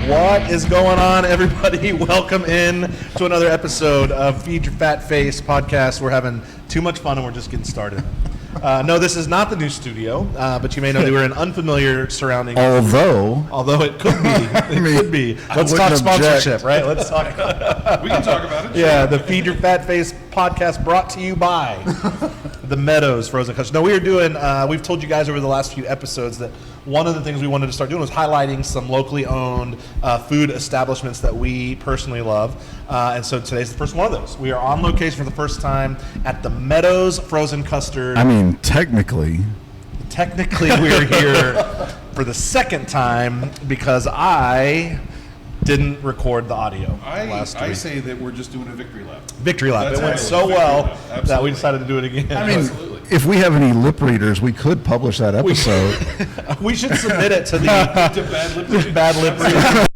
What is going on, everybody? Welcome in to another episode of Feed Your Fat Face podcast. We're having too much fun and we're just getting started. No, this is not the new studio, but you may know that we're in unfamiliar surroundings. Although it could be. It could be. Let's talk sponsorship, right? Let's talk. We can talk about it. Yeah, the Feed Your Fat Face podcast brought to you by the Meadows Frozen Custard. No, we are doing, we've told you guys over the last few episodes that one of the things we wanted to start doing was highlighting some locally owned food establishments that we personally love. And so today's the first one of those. We are on location for the first time at the Meadows Frozen Custard. I mean, technically we're here for the second time because I didn't record the audio last week. I say that we're just doing a victory lap. Victory lap. It went so well that we decided to do it again. I mean, if we have any lip readers, we could publish that episode. We should submit it to the to bad lip readers.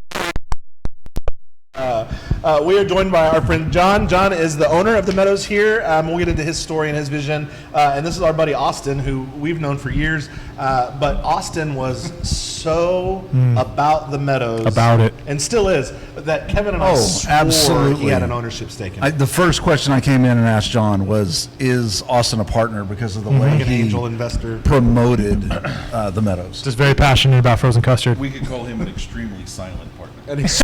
We are joined by our friend John. John is the owner of the Meadows here. We'll get into his story and his vision. And this is our buddy Austin, who we've known for years. But Austin was so about the Meadows. About it. And still is. That Kevin and I swore absolutely. he had an ownership stake in it. The first question I came in and asked John was, is Austin a partner because of the way Like an he angel investor. promoted the Meadows? Just very passionate about frozen custard. We could call him an extremely silent partner. And he's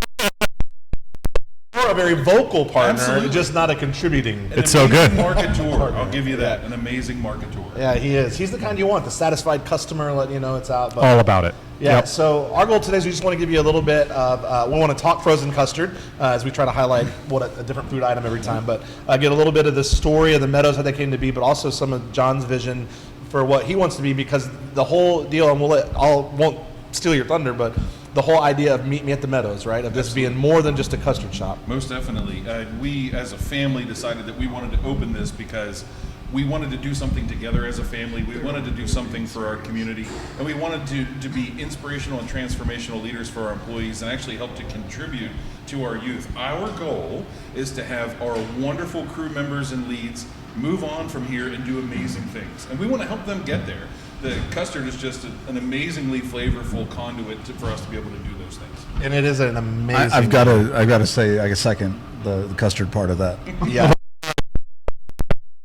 a very vocal partner, Absolutely. just not a contributing. It's so good. Marketeur. I'll give you that. An amazing marketeur. Yeah, he is. He's the kind you want, the satisfied customer, letting you know it's out. But All about it. yeah, Yep. so our goal today is we just want to give you a little bit of, we want to talk frozen custard as we try to highlight what a different food item every time, but get a little bit of the story of the Meadows, how they came to be, but also some of John's vision for what he wants to be, because the whole deal, and won't steal your thunder, but the whole idea of meet me at the Meadows, right? Of this being more than just a custard shop. Most definitely. We, as a family, decided that we wanted to open this because we wanted to do something together as a family. We wanted to do something for our community. And we wanted to be inspirational and transformational leaders for our employees and actually help to contribute to our youth. Our goal is to have our wonderful crew members and leads move on from here and do amazing things. And we want to help them get there. The custard is just an amazingly flavorful conduit for us to be able to do those things. And it is an amazing. I've got to say, I second the custard part of that. Yeah.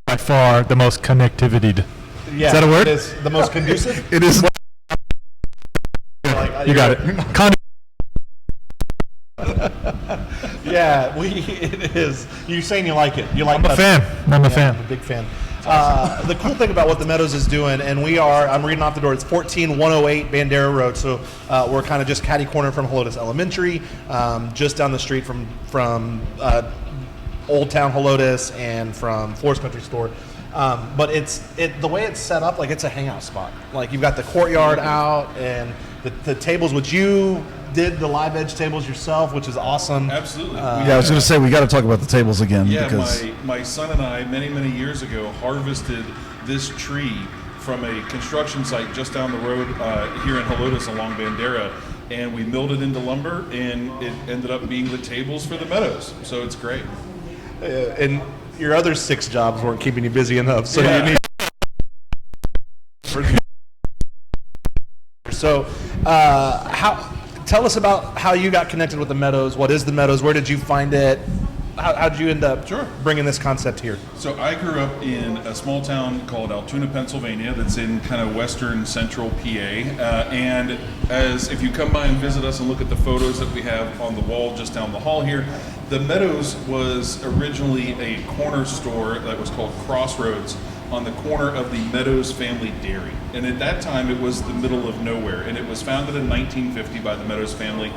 By far the most connectivity. Yeah, Is that a word? It is the most conducive. It is. You got it. Yeah, it is. You're saying you like it. You like I'm a fan. I'm a fan. I'm a big fan. The cool thing about what the Meadows is doing, and I'm reading off the door, it's 14108 Bandera Road, so we're kind of just catty corner from Helotes Elementary, just down the street from Old Town Helotes and from Forest Country Store. But the way it's set up, like it's a hangout spot. Like you've got the courtyard out and the tables, which you did the live edge tables yourself, which is awesome. Absolutely. Yeah, I was going to say, we got to talk about the tables again. Yeah, because my son and I, many years ago, harvested this tree from a construction site just down the road here in Helotes along Bandera, and we milled it into lumber, and it ended up being the tables for the Meadows. So it's great. And your other 6 jobs weren't keeping you busy enough, so Yeah. you need. So, tell us about how you got connected with the Meadows. What is the Meadows? Where did you find it? How did you end up bringing this concept here? So I grew up in a small town called Altoona, Pennsylvania, that's in kind of western central PA. And if you come by and visit us and look at the photos that we have on the wall just down the hall here, the Meadows was originally a corner store that was called Crossroads on the corner of the Meadows Family Dairy. And at that time, it was the middle of nowhere. And it was founded in 1950 by the Meadows family.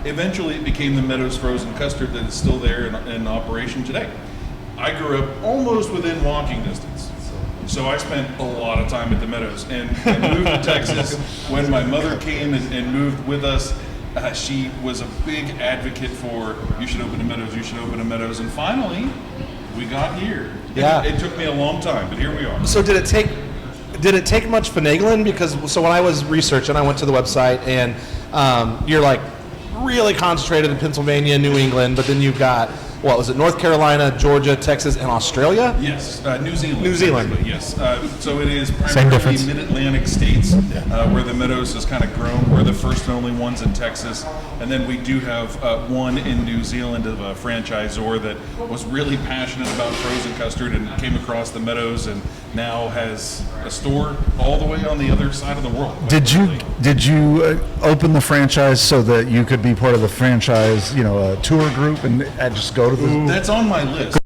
Eventually, it became the Meadows Frozen Custard that is still there in operation today. I grew up almost within walking distance. So I spent a lot of time at the Meadows. And I moved to Texas when my mother came and moved with us. She was a big advocate for, you should open a Meadows, you should open a Meadows. And finally, we got here. Yeah. It took me a long time, but here we are. So did it take much finagling? Because when I was researching, I went to the website, and you're like really concentrated in Pennsylvania, New England, but then you've got what was it? North Carolina, Georgia, Texas, and Australia. Yes, New Zealand. New Zealand. technically, Yes. So it is Same primarily difference. mid-Atlantic states where the Meadows has kind of grown. We're the first and only ones in Texas. And then we do have one in New Zealand of a franchisor that was really passionate about frozen custard and came across the Meadows and now has a store all the way on the other side of the world. Did you open the franchise so that you could be part of the franchise, tour group and just go to the? That's on my list.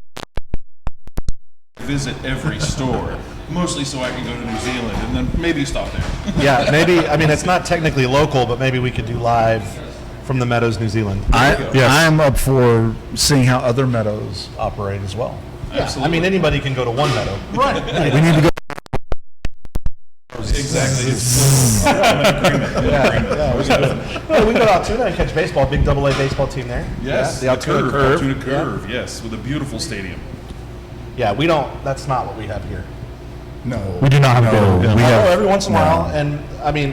Visit every store, mostly so I can go to New Zealand and then maybe stop there. Yeah, maybe. I mean, it's not technically local, but maybe we could do live from the Meadows, New Zealand. I am up for seeing how other meadows operate as well. Absolutely. I mean, anybody can go to one meadow. Right. We need to go. Exactly. I'm in agreement. Well, we go to Altoona and catch baseball. Big AA baseball team there. Yes, Yeah, the Altoona Curve. Altoona Curve, yes, with a beautiful stadium. Yeah, we don't. That's not what we have here. No, We do not have a building. we Although have every once in a no. while, and I mean,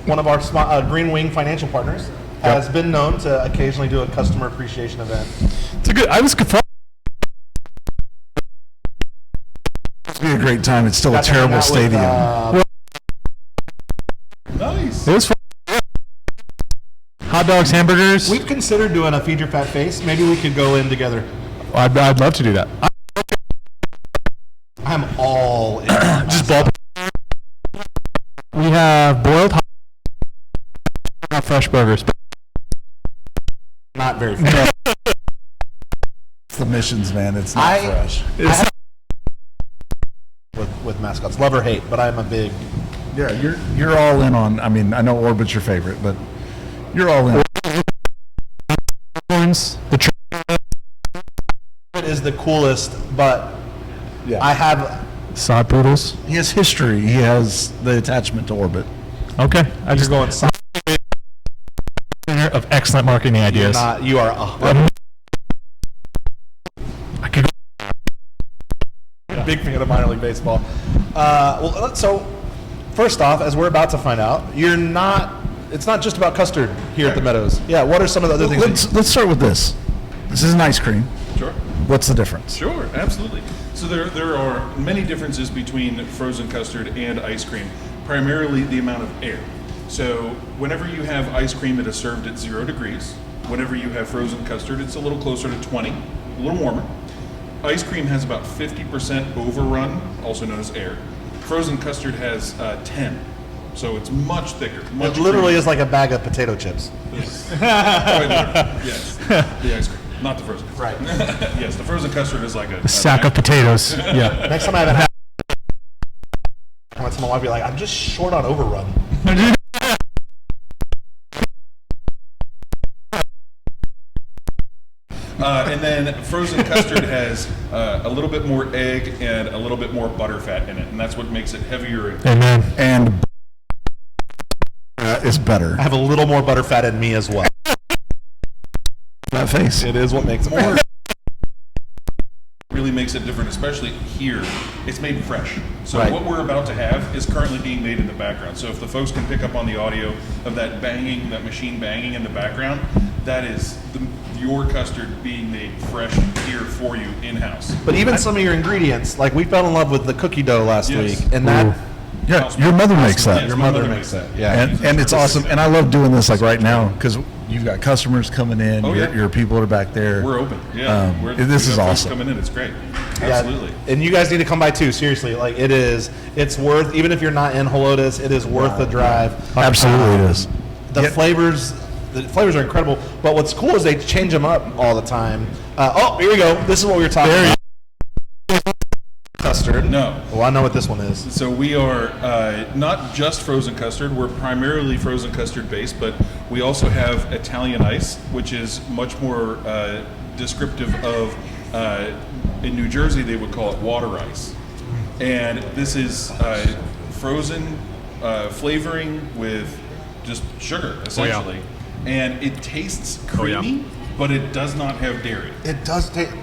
one of our Green Wing financial partners has been known to occasionally do a customer appreciation event. It's a good. I was confused. It's be a great time. It's still a Got to hang terrible out with, stadium. Nice. It was fun. Hot dogs, hamburgers. We've considered doing a Feed Your Fat Face. Maybe we could go in together. I'd love to do that. I'm all in. Just ball. We have boiled hot, not fresh burgers. But Not very fair. It's the missions, man. It's not I- fresh. with mascots, love or hate, but I'm a big. Yeah, you're all in on. I mean, I know Orbit's your favorite, but you're all in. the It is the coolest, but Yeah. I have. sod poodles. He has history. He has the attachment to Orbit. Okay, I You're just going. of excellent marketing You're ideas. not. You are. I could. Big fan of minor league baseball. So first off, as we're about to find out, you're not. It's not just about custard here at the Meadows. Yeah. What are some of the other things? Let's start with this. This is an ice cream. Sure. What's the difference? Sure, absolutely. So there are many differences between frozen custard and ice cream, primarily the amount of air. So whenever you have ice cream, it is served at 0 degrees. Whenever you have frozen custard, it's a little closer to 20, a little warmer. Ice cream has about 50% overrun, also known as air. Frozen custard has 10, so it's much thicker. Much It literally creamier. is like a bag of potato chips. Quite literally, yes, the ice cream, not the frozen. Right. Yes, the frozen custard is like A sack of potatoes. Yeah. Next time I have I tell my wife, be like, I'm just short on overrun. And then frozen custard has a little bit more egg and a little bit more butter fat in it, and that's what makes it heavier. Amen. And is better. I have a little more butter fat in me as well. That face. It is what makes it better. Really makes it different, especially here. It's made fresh. So Right. what we're about to have is currently being made in the background. So if the folks can pick up on the audio of that banging, that machine banging in the background, that is your custard being made fresh here for you in-house. But even some of your ingredients, like we fell in love with the cookie dough last Yes. week, and that Yeah, your mother makes that. Yes, your my mother makes that. Yeah. And it's awesome. And I love doing this like right now because you've got customers coming in. Oh, yeah. Your people are back there. We're open. Yeah. This we is got folks awesome. coming in. It's great. Yeah, Absolutely. And you guys need to come by too. Seriously, like it's worth. Even if you're not in Helotes, it is worth the drive. Absolutely, it is. The Yeah. flavors are incredible. But what's cool is they change them up all the time. Here we go. This is what we were talking about. Custard. No. Well, I know what this one is. So we are not just frozen custard. We're primarily frozen custard based, but we also have Italian ice, which is much more descriptive of, in New Jersey, they would call it water ice. And this is frozen flavoring with just sugar, essentially. And it tastes creamy, but it does not have dairy. It does taste.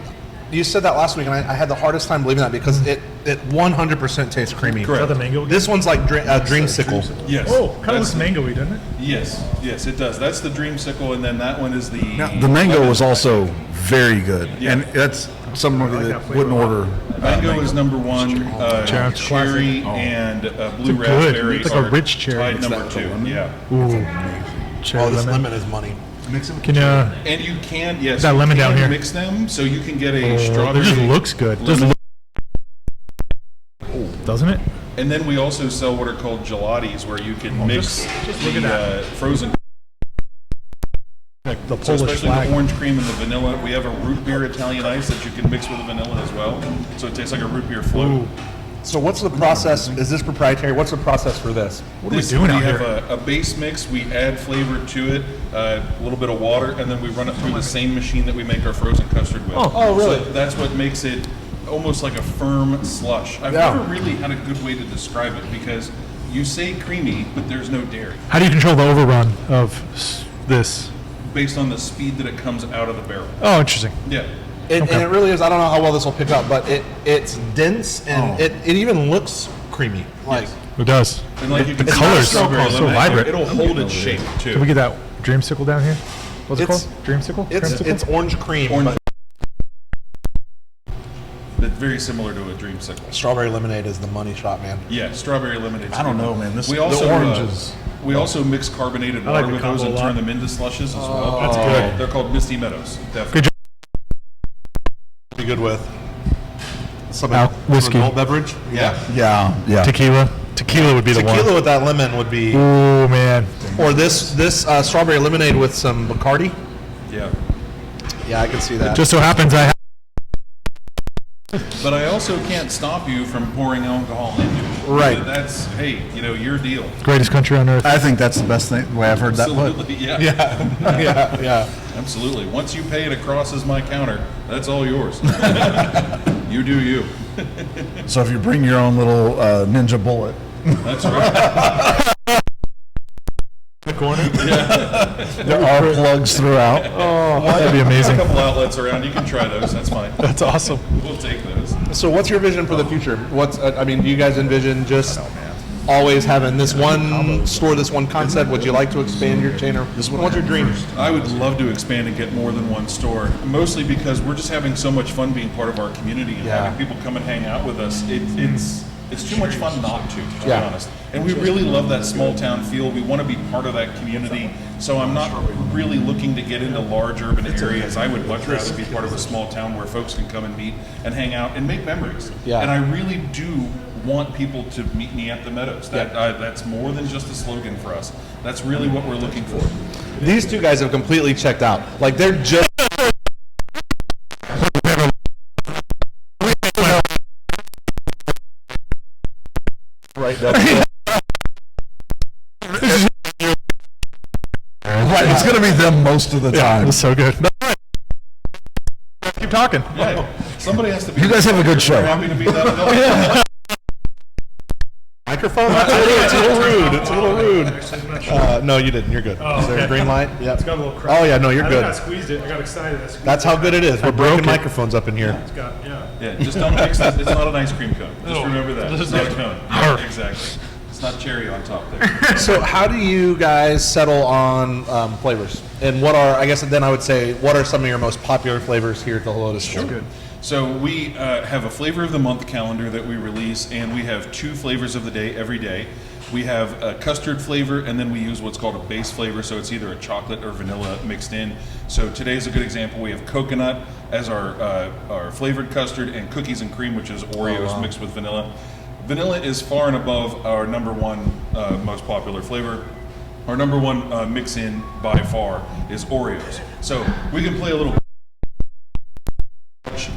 You said that last week, and I had the hardest time believing that because It 100% tastes creamy. Correct. Is that the mango? This one's like dreamsicle. Yes. Oh, kind of That's- looks mango-y, doesn't it? Yes, it does. That's the dreamsicle, and then that one is the. Now, the mango was also very good, Yeah. and that's somebody like that that flavor wouldn't a lot. order. Mango is number one. Cherry. Cherry and blue good. raspberry It's like a are rich cherry. tied It's number two. Yeah, Ooh. Cherry Oh, this lemon. lemon is money. Can you? and you can That you lemon can down here. mix them so you can get a It strawberry. just looks good. lemon. Doesn't it? And then we also sell what are called gelatis, where you can mix just look the at that. frozen. Like the So Polish especially flag. the orange cream and the vanilla. We have a root beer Italian ice that you can mix with the vanilla as well. So it tastes like a root beer float. Ooh. So what's the process? Is this proprietary? What's the process for this? What are we doing out We here? have a base mix. We add flavor to it, a little bit of water, and then we run it through the same machine that we make our frozen custard with. Oh, really? So that's what makes it almost like a firm slush. I've Yeah. never really had a good way to describe it because you say creamy, but there's no dairy, How do you control the overrun of this? based on the speed that it comes out of the barrel. Oh, interesting. Yeah. And it really is. I don't know how well this will pick up, but it's dense and it even looks creamy. Like It does. And like you can the see color's strawberry so lemonade, vibrant. It'll hold its shape too. Can we get that dreamsicle down here? What's it It's- called? Dreamsicle? it's Dreamsicle? orange cream, Orange- but It's very similar to a dreamsicle. strawberry lemonade is the money shot, man. Yeah, strawberry lemonade. I don't know, man. This We also, the oranges. We also mix carbonated like water the with those combo and a lot. turn them into slushes as well. That's good. They're called Misty Meadows. Definitely. Good job. Be good with some whiskey. adult beverage. Yeah. Yeah. Tequila. Tequila would be the Tequila one. with that lemon would be, Oh man. or this strawberry lemonade with some Bacardi. Yeah. Yeah, I can see that. Just so happens I have But I also can't stop you from pouring alcohol into it. Right. That's, hey, your deal. greatest country on earth. I think that's the best thing way I've heard that put. Absolutely. Yeah. yeah. Absolutely. Once you pay it crosses my counter, that's all yours. You do you. So if you bring your own little ninja bullet, That's right. The corner. there are plugs throughout. That'd be A amazing. couple outlets around. You can try those. That's fine. That's awesome. We'll take those. So what's your vision for the future? What's I mean, do you guys envision just always having this one store, this one concept? Would you like to expand your chain, or what's your dream? I would love to expand and get more than one store, mostly because we're just having so much fun being part of our community and Yeah. having people come and hang out with us. It's too much fun not to be Yeah. honest. And we really love that small town feel. We want to be part of that community. So I'm not really looking to get into large urban areas. I would much rather be part of a small town where folks can come and meet and hang out and make memories. Yeah. And I really do want people to meet me at the Meadows. That's more than just a slogan for us. That's really what we're looking for. These two guys have completely checked out. Like they're just. Right. Right, it's going to be them most of the time. That's so good. Keep talking. Yeah. Somebody has to be. You guys have a good show. We're happy to be that adult. Microphone? It's a little rude. It's a little rude. No, you didn't. You're good. Is there a green light? Yeah. It's got a little crack. Oh yeah, no, you're I think I good. squeezed it. I got excited. I squeezed That's how good it is. We're broke breaking it. microphones up in here. It's got, yeah. Yeah, just don't mix it. It's not an ice cream cone. Just No. remember that. It's not a cone. Yeah, exactly. It's not cherry on top there. So how do you guys settle on flavors? And what are, I guess then I would say, what are some of your most popular flavors here at the Helotes store? Good. So we have a flavor of the month calendar that we release, and we have 2 flavors of the day every day. We have a custard flavor, and then we use what's called a base flavor, so it's either a chocolate or vanilla mixed in. So today's a good example. We have coconut as our flavored custard, and cookies and cream, which is Oreos mixed with vanilla. Vanilla is far and above our number one most popular flavor. Our number one mix-in by far is Oreos. So we can play a little.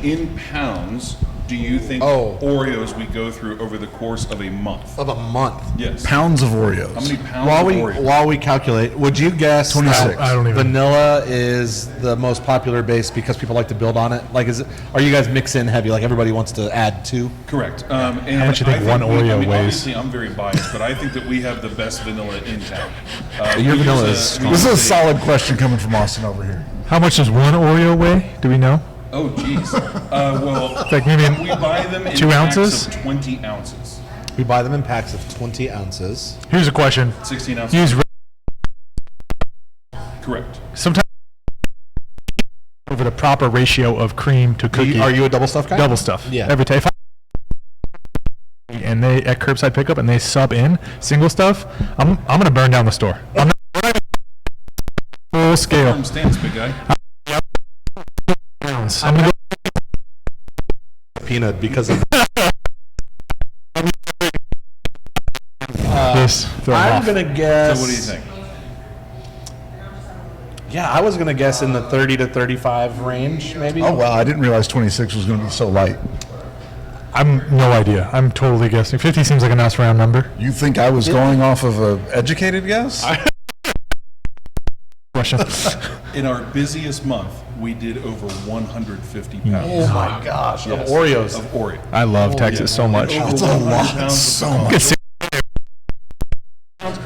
In pounds, do you think Oreos we go through over the course of a month? Of a month. Yes. Pounds of Oreos. How many pounds of Oreos? While we calculate, would you guess 26. I don't even. vanilla is the most popular base because people like to build on it? Like, are you guys mix in heavy? Like everybody wants to add to? Correct. How much you think one Oreo weighs? Obviously, I'm very biased, but I think that we have the best vanilla in town. Your we vanilla use is we This is a use solid question coming from Austin over here. How much does one Oreo weigh? Do we know? Oh, geez. Well, It's like maybe we buy them in 2 packs ounces? of 20 ounces. We buy them in packs of 20 ounces. Here's a question. 16 ounces. Use Correct. sometimes over the proper ratio of cream to cookie. Are you a double stuff guy? Double stuff? Yeah. Every time. And they at curbside pickup and they sub in single stuff, I'm gonna burn down the store. I'm not full scale. Firm stance, big guy. I'm gonna Peanut because of this. Throw it I'm off. gonna guess. So what do you think? Yeah, I was gonna guess in the 30 to 35 range, maybe. Oh wow, I didn't realize 26 was going to be so light. I'm no idea. I'm totally guessing. 50 seems like a nice round number. You think I was going off of an educated guess? Question. In our busiest month, we did over 150 pounds. Oh my gosh, Yes. of Oreos. Of Oreo. I love Texas so much. Over That's a 100 lot. pounds So of much.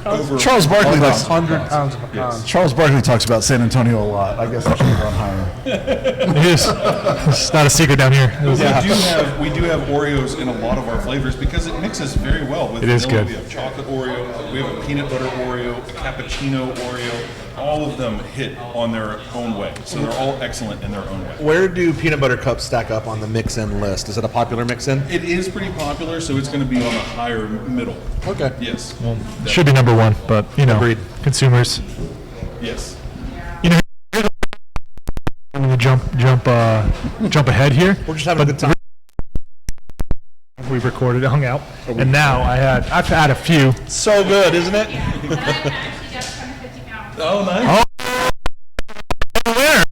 over Charles Barkley Like likes. 100 pounds of Yes. pecan. Charles Barkley talks about San Antonio a lot. I guess I should have gone higher. It is. It's not a secret down here. We do have Oreos in a lot of our flavors because it mixes very well with It is vanilla. good. We have chocolate Oreo, we have a peanut butter Oreo, a cappuccino Oreo. All of them hit on their own way, so they're all excellent in their own way. Where do peanut butter cups stack up on the mix-in list? Is it a popular mix-in? It is pretty popular, so it's going to be on the higher middle. Okay. Yes. Should be number one, but you know, Agreed. consumers. Yes. You know, I'm gonna jump ahead here. We're just having a good time. We recorded, hung out, and now I've had a few. So good, isn't it? Oh, nice. Where?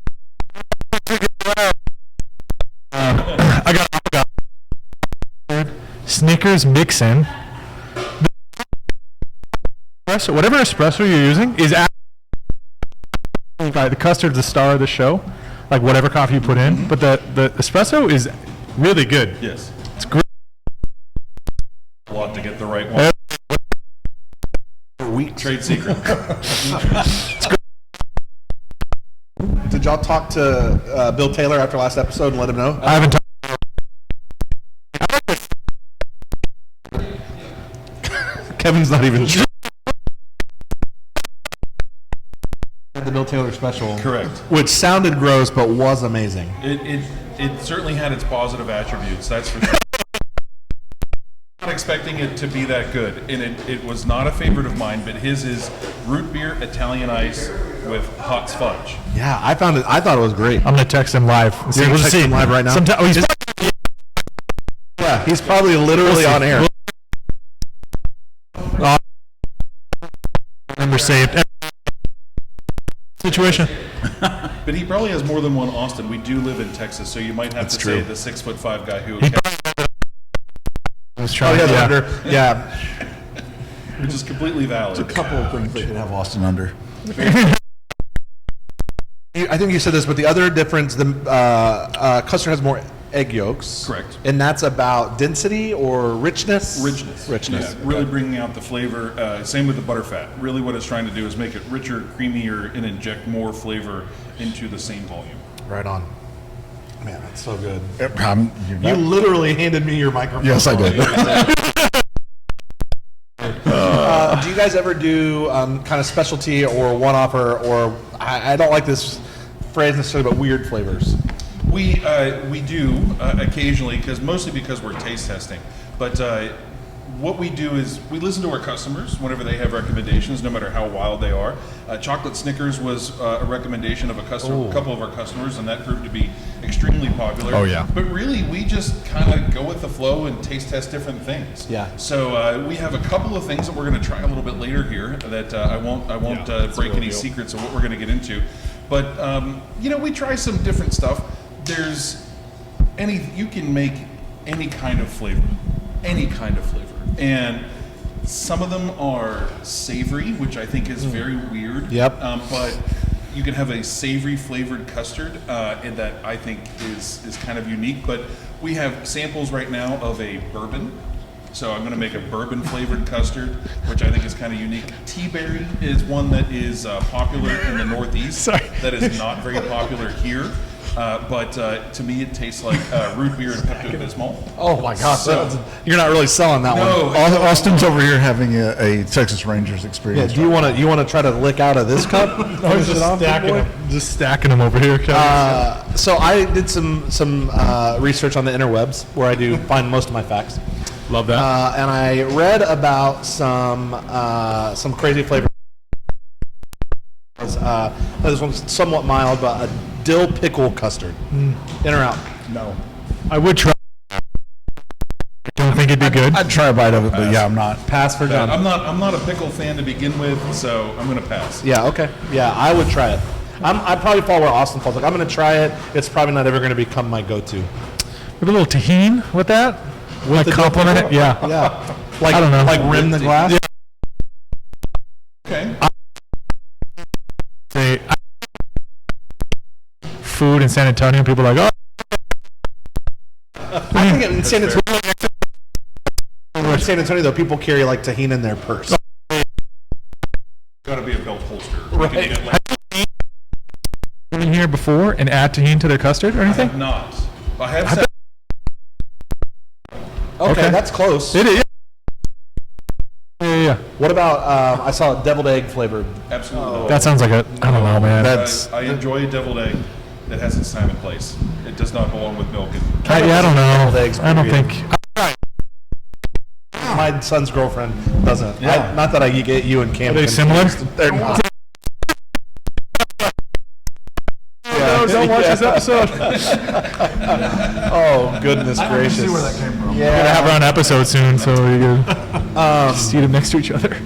I got Snickers mix-in. Whatever espresso you're using is the custard's the star of the show, like whatever coffee you put in. But the espresso is really good. Yes. It's great. A lot to get the right one. Weak. Trade secret. Did y'all talk to Bill Taylor after last episode and let him know? I haven't. Kevin's not even sure. The Bill Taylor special. Correct. Which sounded gross, but was amazing. It certainly had its positive attributes, that's for sure. Not expecting it to be that good, and it was not a favorite of mine, but his is root beer Italian ice with hot fudge. Yeah, I found it. I thought it was great. I'm gonna text him live. See, You're we'll gonna see. text him live right now? Yeah, he's probably literally on air. Number saved. Situation. But he probably has more than one Austin. We do live in Texas, so you might have to true. say the 6'5" guy who, Was Oh trying, yeah, the yeah. under. Yeah. which is completely valid. A couple of things they could have Austin under. I think you said this, but the other difference, the Custard has more egg yolks. Correct. And that's about density or richness? Richness. Richness. Yeah, really bringing out the flavor. Same with the butterfat. Really what it's trying to do is make it richer, creamier, and inject more flavor into the same volume. Right on. Man, that's so good. You You literally handed me your microphone. Yes, I did. Do you guys ever do kind of specialty or one-off or I don't like this phrase necessarily, but weird flavors? We do occasionally, mostly because we're taste testing. But what we do is we listen to our customers whenever they have recommendations, no matter how wild they are. Chocolate Snickers was a recommendation of a couple of our customers, and that proved to be extremely popular. Oh, yeah. But really, we just kind of go with the flow and taste test different things. Yeah. So we have a couple of things that we're going to try a little bit later here that I won't break any secrets of what we're going to get into. But we try some different stuff. You can make any kind of flavor, and some of them are savory, which I think is very weird. Yep. But you can have a savory flavored custard, and that I think is kind of unique. But we have samples right now of a bourbon. So I'm going to make a bourbon flavored custard, which I think is kind of unique. Tea berry is one that is popular in the Northeast. Sorry. That is not very popular here. but to me it tastes like root beer and Pepto-Bismol. Oh my gosh, So- you're not really selling that No. one. Austin's over here having a Texas Rangers Yeah, experience. do you want to try to lick out of this cup? Finish it off, big boy? Just stacking them over here. So I did some research on the interwebs where I do find most of my facts, Love that. and I read about some crazy flavors. This one's somewhat mild, but a dill pickle custard. In or out? No. I would try. I don't think it'd be good. I'd try a bite of it, but yeah, I'm not. Pass for John. I'm not a pickle fan to begin with, so I'm going to pass. Yeah, okay. Yeah, I would try it. I'd probably fall where Austin falls. Like, I'm going to try it. It's probably not ever going to become my go-to. Maybe a little tahini with that. Like the compliment it. Yeah. Yeah. Like, I don't know. Like rim the glass? Yeah. Okay. Say, food in San Antonio, people are like, I think in San Antonio, though, people carry like tahini in their purse. Got to be a belt holster. Right. You can get, like, in here before and add tahini to their custard or I anything? have not. I have said Okay, that's close. It is. Yeah. What about, I saw deviled egg flavored. absolutely. That sounds like a, I don't know, man. I enjoy a deviled egg that has its time and place. It does not belong with milk. I don't Deviled know. eggs, I don't period. think. My son's girlfriend doesn't. Yeah. Not that I get you and Cam. Are they similar? They're not. No, don't watch this episode. Oh, goodness gracious. See where that came from. We're gonna have our own episode soon, so you can Um, see them next to each other.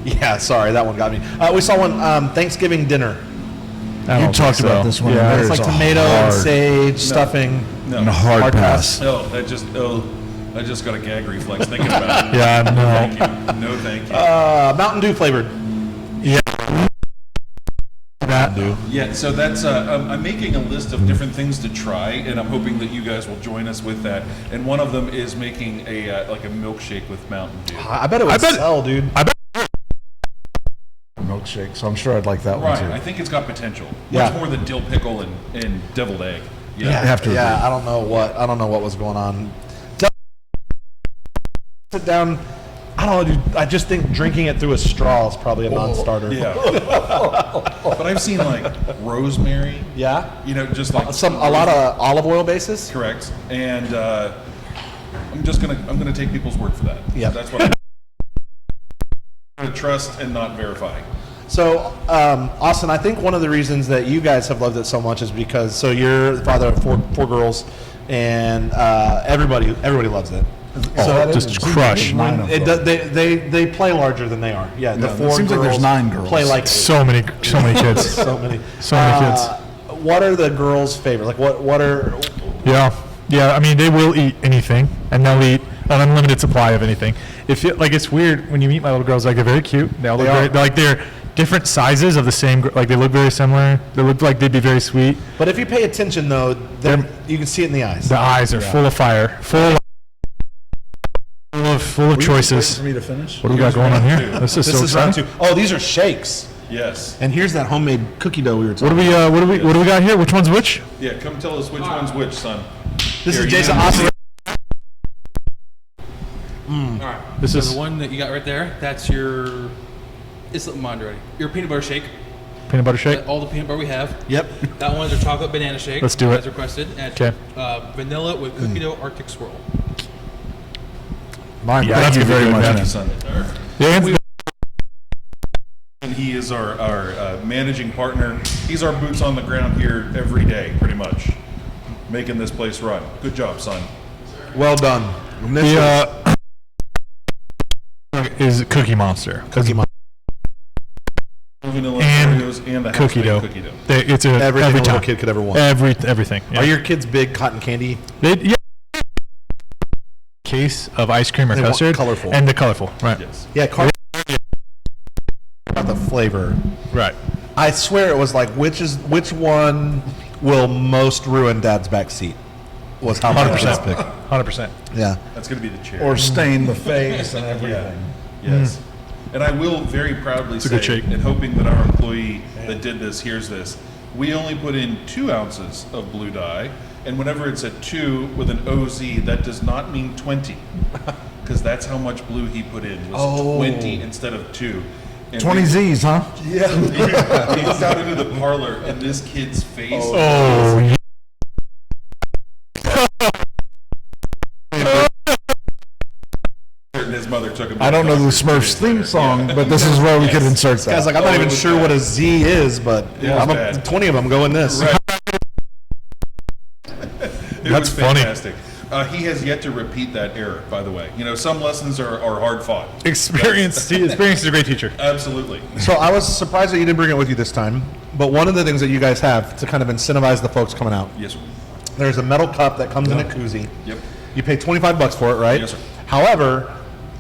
Yeah, sorry, that one got me. We saw one Thanksgiving dinner. I You don't talked think so. about this one. Yeah, It's There's like a tomato and hard- sage stuffing. No. And a hard Hard pass. I just got a gag reflex thinking about it. Yeah, no. Thank you. No, thank you. Mountain Dew flavored. Yeah. That. Yeah, so that's I'm making a list of different things to try, and I'm hoping that you guys will join us with that. And one of them is making a like a milkshake with Mountain Dew. I bet it would sell, dude. I bet. Milkshake, so I'm sure I'd like that Right, one I too. think it's got potential. Yeah. Much more than dill pickle and deviled egg. I have to Yeah, agree. I don't know what was going on. Sit down. I don't know, dude. I just think drinking it through a straw is probably a non-starter. Yeah. But I've seen like rosemary, Yeah. you know, just like A lot of olive oil basis. correct. And I'm gonna take people's word for that. Yeah. That's what I'm gonna trust and not verify. So, Austin, I think one of the reasons that you guys have loved it so much is because you're the father of four girls, and everybody loves it. So just crush. Nine of It them. does, they play larger than they are. Yeah, the Yeah, it four seems like girls there's 9 girls. play like So many kids. so many. So many kids. What are the girls' favorite? Like what are? Yeah. I mean, they will eat anything, and they'll eat an unlimited supply of anything. It's weird when you meet my little girls. Like, they're very cute. They all look They are. they're different sizes of the same. Like, they look very similar. They look like they'd be very sweet. But if you pay attention, though, you can see it in the eyes. The eyes are full of fire, full of choices. For me to finish. What do we got going on here? Two. This is This so is round exciting. 2. Oh, these are shakes. Yes. And here's that homemade cookie dough we were talking. What do we got here? Which one's which? Yeah, come tell us which one's which, son. This Here, is you Jason have- Austin. All right. This so is- the one that you got right there. That's your. It's slipping mind already. Your peanut butter shake. Peanut butter shake. All the peanut butter we have. Yep. That one is your chocolate banana shake. Let's do it. As requested. And Okay. vanilla with cookie dough Arctic swirl. Mine, Yeah, thank that's you gonna be very good, much. man. man. Son. Yeah, And he is our managing partner. He's our boots on the ground here every day, pretty much, making this place run. Good job, son. Well done. And this is Cookie Monster. Cookie Monster. Vanilla And Oreos and the Cookie house-made dough. cookie dough. It's a Everything every a little time. kid could ever want. Everything. Yeah. Are your kids big cotton candy? Yeah. Case of ice cream or They want custard. colorful. And the colorful. Right. Yes. Yeah, about the flavor. Right. I swear it was like which one will most ruin Dad's back seat was how my kids 100%. picked. 100%. Yeah. That's going to be the chair. Or stain the face and everything. Yes. And I will very proudly a say, good shake. and hoping that our employee that did this hears this, We only put in 2 ounces of blue dye, and whenever it's a 2 with an OZ, that does not mean 20, because that's how much blue he put in, was 20 instead of 2. And 20 Z's, huh? he looked out into the parlor, and this kid's face. Oh, yeah. And his mother took him. I don't know the Smurfs theme song, but this is where we could insert that. Guys, like I'm not even sure what a Z is, but Yeah, I'm bad. 20 of them going this. Right. That's was funny. fantastic. He has yet to repeat that error, by the way. You know, some lessons are hard fought. Experience is a great teacher. Absolutely. So I was surprised that you didn't bring it with you this time. But one of the things that you guys have to kind of incentivize the folks coming out, Yes, sir. there's a metal cup that comes in a koozie. Yep. You pay $25 for it, right? Yes, sir. However,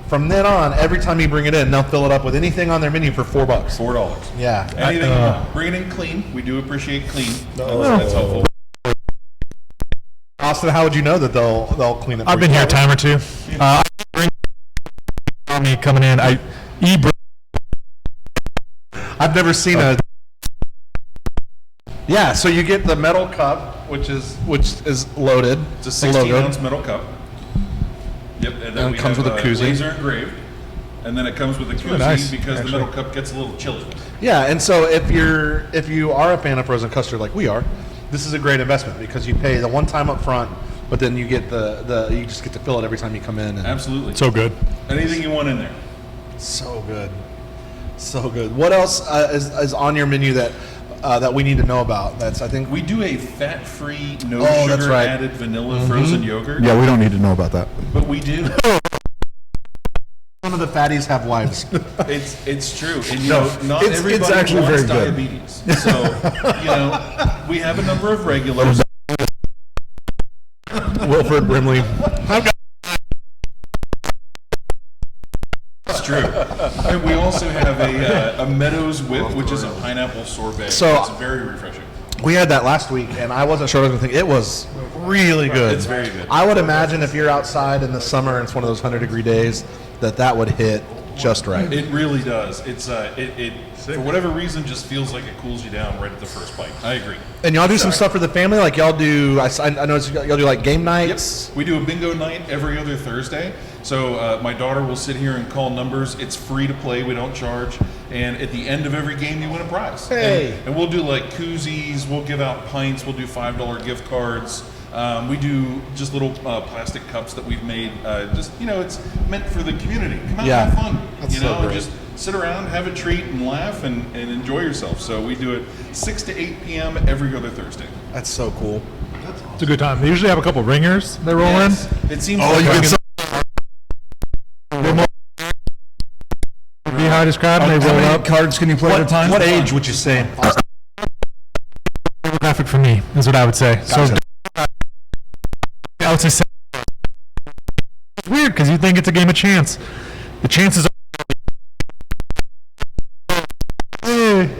from then on, every time you bring it in, they'll fill it up with anything on their menu for $4. $4. Yeah. Anything you want. Bring it in clean. We do appreciate clean. That's helpful. Austin, how would you know that they'll clean it? for I've been you? here a time or two. Me coming in, I've never seen a. Yeah, so you get the metal cup, which is loaded. It's a the logo. 16-ounce metal cup. Yep. And then it we comes have with a koozie. laser engraved. And then it comes with a koozie nice, because actually. the metal cup gets a little chilly. Yeah, and so if you are a fan of frozen custard like we are, this is a great investment because you pay the one time up front, but then you get you just get to fill it every time you come in. And Absolutely. so good. Anything you want in there. so good, so good. What else is on your menu that we need to know about? That's I think We do a fat-free, no Oh, that's sugar right. added vanilla frozen yogurt. Yeah, we don't need to know about that. But we do. none of the fatties have wives. It's true. And you No, know, not it's everybody actually wants very good. diabetes. So, you know, we have a number of regulars. Wilford Brimley. It's true. And we also have a Meadows whip, which is a pineapple sorbet. So- it's very refreshing. We had that last week, and I wasn't sure what I was going to think. It was really good. It's very good. I would imagine if you're outside in the summer and it's one of those 100-degree days, that would hit just right. It really does. It's it for whatever reason just feels like it cools you down right at the first bite. I agree. And y'all do some stuff for the family, like y'all do. I know y'all do like game nights. We do a bingo night every other Thursday. So my daughter will sit here and call numbers. It's free to play. We don't charge. And at the end of every game, you win a prize. Hey. And we'll do like koozies. We'll give out pints. We'll do $5 gift cards. We do just little plastic cups that we've made. Just it's meant for the community. Come out Yeah. and have fun. That's you so know, great. just sit around, have a treat, and laugh and enjoy yourself. So we do it 6 to 8 p.m. every other Thursday. That's so cool. It's a good time. They usually have a couple ringers they roll Yes. in. It seems Oh, like you I'm get gonna- Be how I described them. They How roll many up. cards can you play at a time? What age would you say? Demographic for me is what I would say. So I would say it's weird because you think it's a game of chance. The chances are.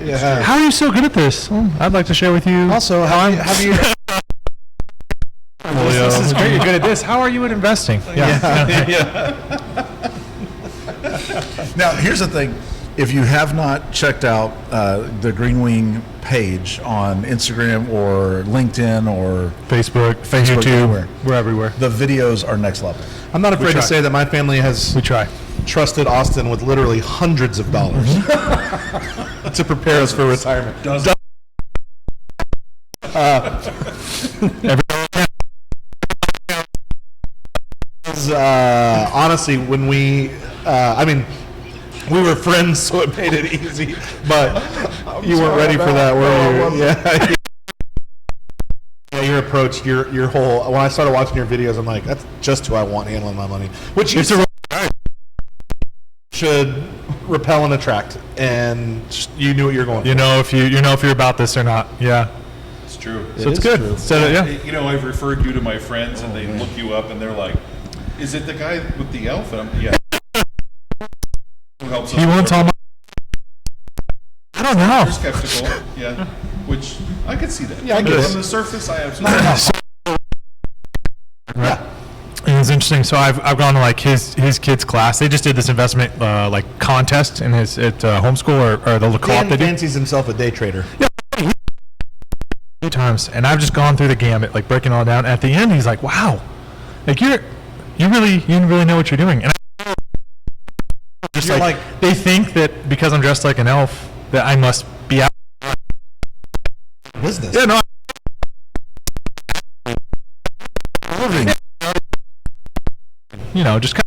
Yeah. How are you so good at this? Well, I'd like to share with you. Also, have you This is great. You're good at this. How are you at investing? Now, here's the thing. If you have not checked out the Green Wing page on Instagram or LinkedIn or Facebook, Facebook, YouTube, everywhere. we're everywhere. the videos are next level. I'm not afraid to try. say that my family has We try. trusted Austin with literally hundreds of dollars to prepare us for retirement. Honestly, when we were friends, so it made it easy. But you weren't ready for that, were you? Yeah. Yeah, your approach, your whole. When I started watching your videos, I'm like, that's just who I want handling my money. Which you should repel and attract, and you knew what you're going for. You know if you're about this or not. Yeah. It's true. So it's is good. true. So yeah. You know, I've referred you to my friends, and they look you up, and they're like, "Is it the guy with the elf?" And I'm, yeah. Who helps us? He won't tell my. I don't know. You're skeptical, yeah. Which I could see that. Yeah, I get it. On the surface, I absolutely. Yeah. And it's interesting. So I've gone to like his kids' class. They just did this investment like contest in his at homeschool or the co-op Dan they do. fancies himself a day trader. times, and I've just gone through the gamut, like breaking it all down. At the end, he's like, "Wow, like you really know what you're doing." And just You're like they think that because I'm dressed like an elf that I must be out. Business. Yeah, no. You know, just kind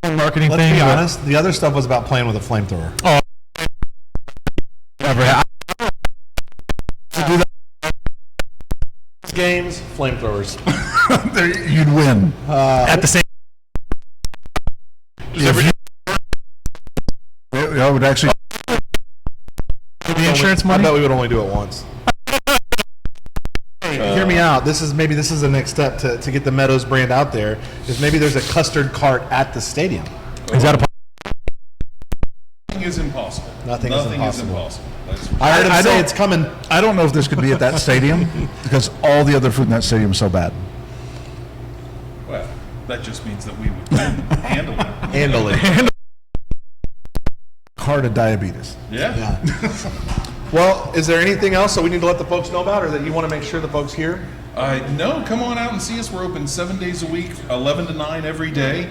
of marketing Let's thing. be but- honest. The other stuff was about playing with a flamethrower. Oh, never had. Games, flamethrowers. There, you'd win. At the same. I would actually. The insurance I money. bet we would only do it once. Hey, hear me out. This is the next step to get the Meadows brand out there. Is maybe there's a custard cart at the stadium. Is that a? Nothing is impossible. Nothing is impossible. That's I heard him I say don't- it's coming. I don't know if this could be at that stadium because all the other food in that stadium is so bad. well, that just means that we would handle it. Handle it. Heart of diabetes. Yeah. Well, is there anything else that we need to let the folks know about, or that you want to make sure the folks hear? No, come on out and see us. We're open 7 days a week, 11 to 9 every day,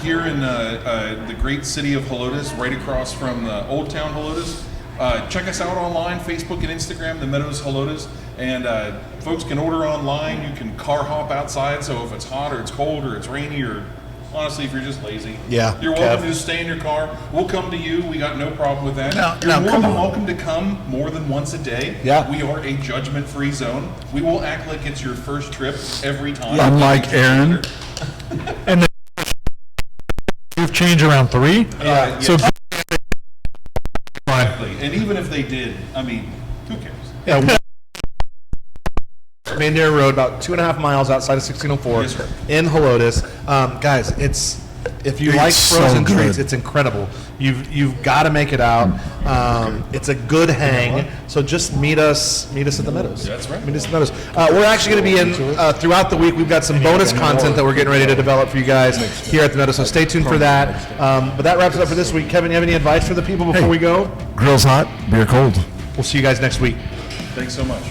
here in the great city of Helotes, right across from Old Town Helotes. Check us out online, Facebook and Instagram, the Meadows Helotes, and folks can order online. You can car hop outside, so if it's hot or it's cold or it's rainy or honestly, if you're just lazy, Yeah, you're welcome Kev. to stay in your car. We'll come to you. We got no problem with that. Now, You're more come than on. welcome to come more than once a day. Yeah. We are a judgment-free zone. We will act like it's your first trip every time. Unlike Aaron. And you've changed around 3. Yeah, So. exactly. And even if they did, I mean, who cares? Yeah. Bandera Road, about 2.5 miles outside of 1604 Yes, sir. in Helotes. Guys, if you It's like so frozen good. treats, it's incredible. You've got to make it out. It's a good hang. So just meet us at the Meadows. That's right. Meet us at the Meadows. We're actually going to be in throughout the week. We've got some bonus content that we're getting ready to develop for you guys here at the Meadows. So stay tuned for that. But that wraps it up for this week. Kevin, you have any advice for the people before we go? Grill's hot, beer cold. We'll see you guys next week. Thanks so much.